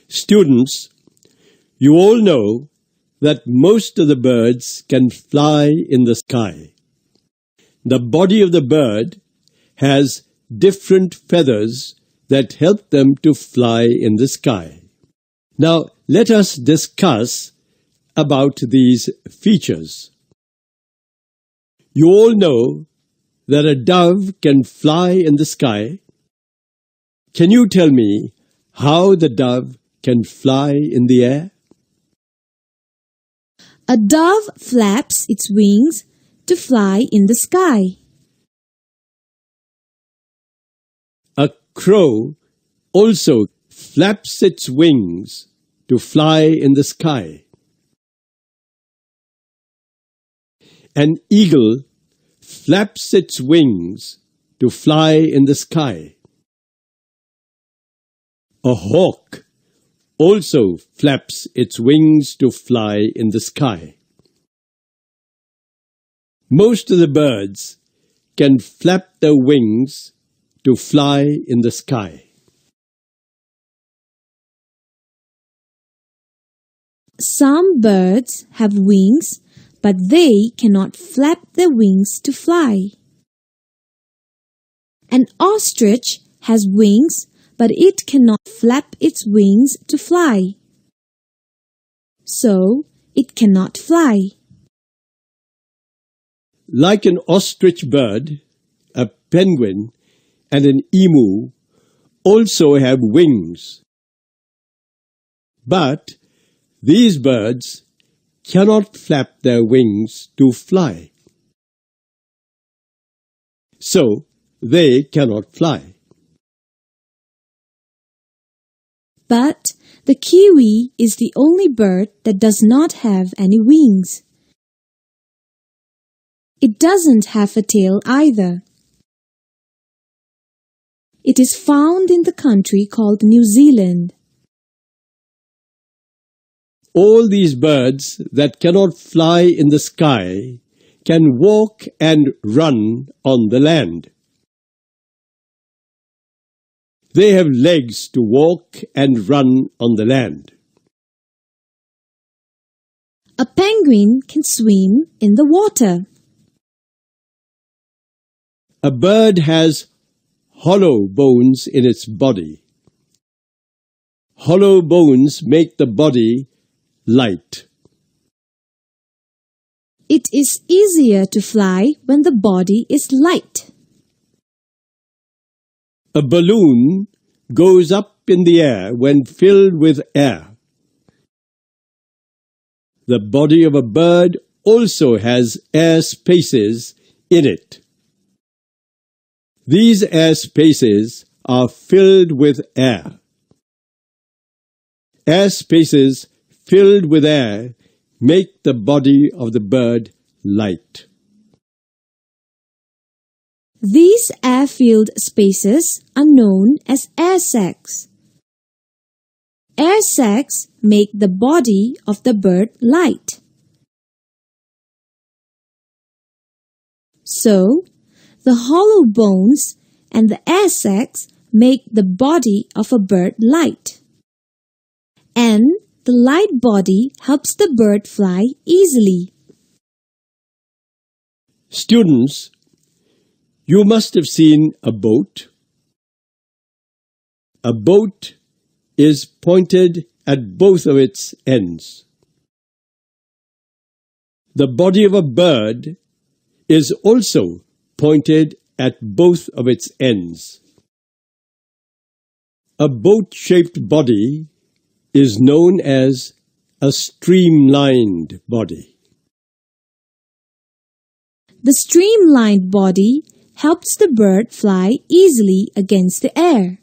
Students, you all know that most of the birds can fly in the sky. The body of the bird has different feathers that help them to fly in the sky. Now, let us discuss about these features. You all know that a dove can fly in the sky. Can you tell me how the dove can fly in the air? A dove flaps its wings to fly in the sky. A crow also flaps its wings to fly in the sky. An eagle flaps its wings to fly in the sky. A hawk also flaps its wings to fly in the sky. Most of the birds can flap their wings to fly in the sky. Some birds have wings, but they cannot flap their wings to fly. An ostrich has wings, but it cannot flap its wings to fly. So, it cannot fly. Like an ostrich bird, a penguin, and an emu also have wings. But these birds cannot flap their wings to fly. So, they cannot fly. But the kiwi is the only bird that does not have any wings. It doesn't have a tail either. It is found in the country called New Zealand. All these birds that cannot fly in the sky can walk and run on the land. They have legs to walk and run on the land. A penguin can swim in the water. A bird has hollow bones in its body. Hollow bones make the body light. It is easier to fly when the body is light. A balloon goes up in the air when filled with air. The body of a bird also has air spaces in it. These air spaces are filled with air. Air spaces filled with air make the body of the bird light. These air-filled spaces are known as air sacs. Air sacs make the body of the bird light. So, the hollow bones and the air sacs make the body of a bird light. And the light body helps the bird fly easily. Students, you must have seen a boat. A boat is pointed at both of its ends. The body of a bird is also pointed at both of its ends. A boat-shaped body is known as a streamlined body. The streamlined body helps the bird fly easily against the air.